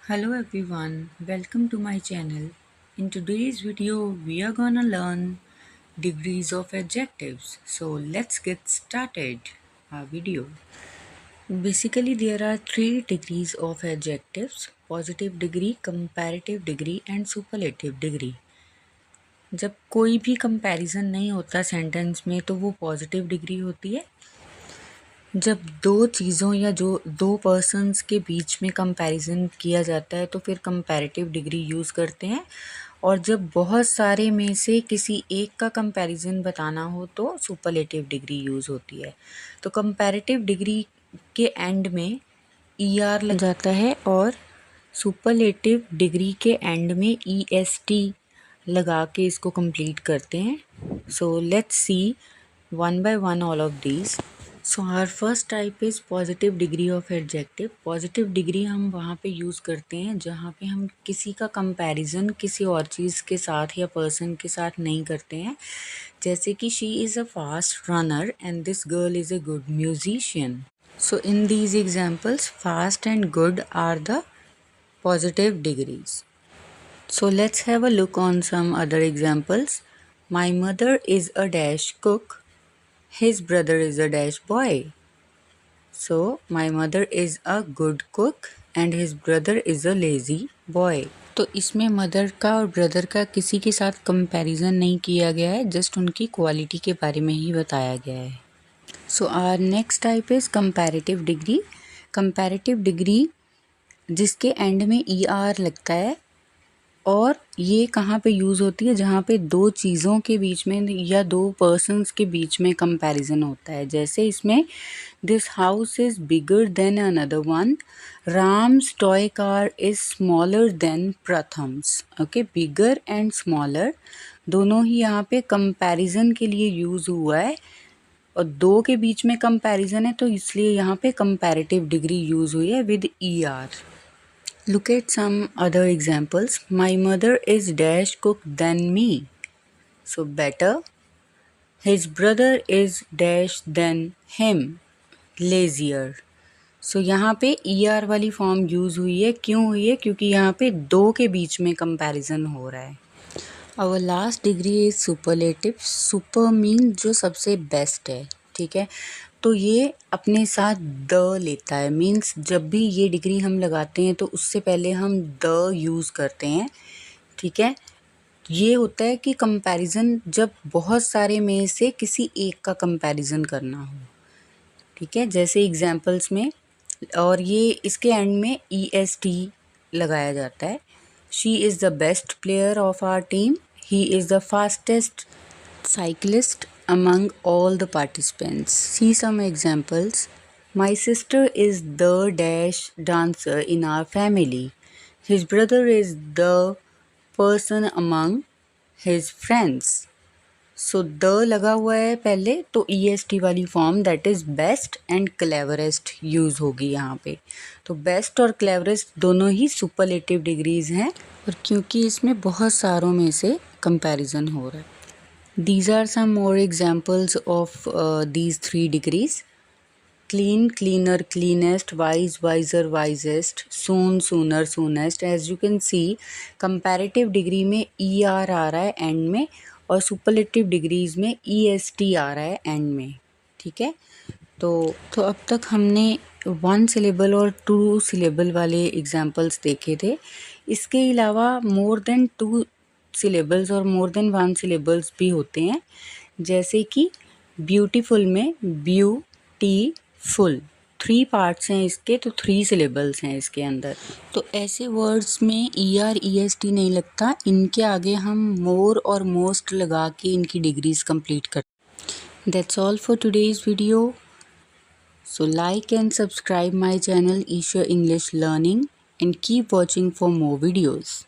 Hello everyone, welcome to my channel. In today's video, we are gonna learn degrees of adjectives. So let's get started our video. Basically, there are three degrees of adjectives: positive degree, comparative degree and superlative degree. जब कोई भी comparison नहीं होता sentence में तो वो positive degree होती है। जब दो चीज़ों या जो दो पर्सन्स के बीच में कंपैरिजन किया जाता है तो फिर कंपैरेटिव डिग्री यूज़ करते हैं, और जब बहुत सारे में से किसी एक का कंपैरिजन बताना हो तो सुपरलेटिव डिग्री यूज़ होती है। तो कंपैरेटिव डिग्री के एंड में ER लग जाता है और सुपरलेटिव डिग्री के एंड में EST लगा के इसको कंप्लीट करते हैं। So let's see one by one all of these. So our first type is positive degree of adjective. Positive degree हम वहाँ पे यूज़ करते हैं जहाँ पे हम किसी का कंपैरिजन किसी और चीज़ के साथ या पर्सन के साथ नहीं करते हैं। जैसे कि she is a fast runner and this girl is a good musician. So in these examples fast and good are the positive degrees. So let's have a look on some other examples. My mother is a dash cook. His brother is a dash boy. So my mother is a good cook and his brother is a lazy boy. तो इसमें mother का और brother का किसी के साथ comparison नहीं किया गया है, जस्ट उनकी क्वालिटी के बारे में ही बताया गया है। So our next type is comparative degree. Comparative degree जिसके एंड में ER लगता है, और ये कहाँ पे यूज़ होती है? जहाँ पे दो चीज़ों के बीच में या दो पर्सन्स के बीच में कंपैरिजन होता है। जैसे इसमें this house is bigger than another one, Ram's toy car is smaller than Pratham's. Okay, bigger and smaller दोनों ही यहाँ पे कंपैरिजन के लिए यूज़ हुआ है, और दो के बीच में कंपैरिजन है तो इसलिए यहाँ पे कंपैरेटिव डिग्री यूज़ हुई है with ER। Look at some other examples. My mother is dash cook than me, so better. His brother is dash than him, lazier. So यहाँ पे ER वाली फॉर्म यूज़ हुई है। क्यों हुई है? क्योंकि यहाँ पे दो के बीच में कंपैरिजन हो रहा है। Our last degree is superlative. Super mean जो सबसे बेस्ट है, ठीक है। तो ये अपने साथ द लेता है, मीन्स जब भी ये डिग्री हम लगाते हैं तो उससे पहले हम द यूज़ करते हैं, ठीक है। ये होता है कि कंपैरिजन जब बहुत सारे में से किसी एक का कंपैरिजन करना हो, ठीक है, जैसे एग्जांपल्स में। और ये इसके एंड में EST लगाया जाता है। She is the best player of our team, he is the fastest cyclist among all the participants. See some examples. My sister is the dash dancer in our family. His brother is the person among his friends. So the लगा हुआ है पहले, तो EST वाली form that is best and cleverest use होगी यहाँ पे। तो बेस्ट और क्लेवरेस्ट दोनों ही सुपरलेटिव डिग्रीज़ हैं, और क्योंकि इसमें बहुत सारों में से कंपैरिजन हो रहा है। These are some more examples of these three degrees. Clean, cleaner, cleanest, wise, wiser, wisest, soon, sooner, soonest. As you can see, comparative degree में ER आ रहा है एंड में, और superlative degrees में EST आ रहा है एंड में, ठीक है। तो अब तक हमने 1 syllable और 2 syllable वाले एग्जाम्पल्स देखे थे। इसके अलावा मोर देन 2 सिलेबल्स और मोर देन 1 सिलेबल्स भी होते हैं, जैसे कि ब्यूटीफुल में ब्यूटीफुल 3 पार्ट्स हैं इसके, तो 3 सिलेबल्स हैं इसके अंदर। तो ऐसे वर्ड्स में ER EST नहीं लगता, इनके आगे हम मोर और मोस्ट लगा के इनकी डिग्रीज कंप्लीट करते। That's all for today's video. So like and subscribe my channel Isha English learning and keep watching for more videos.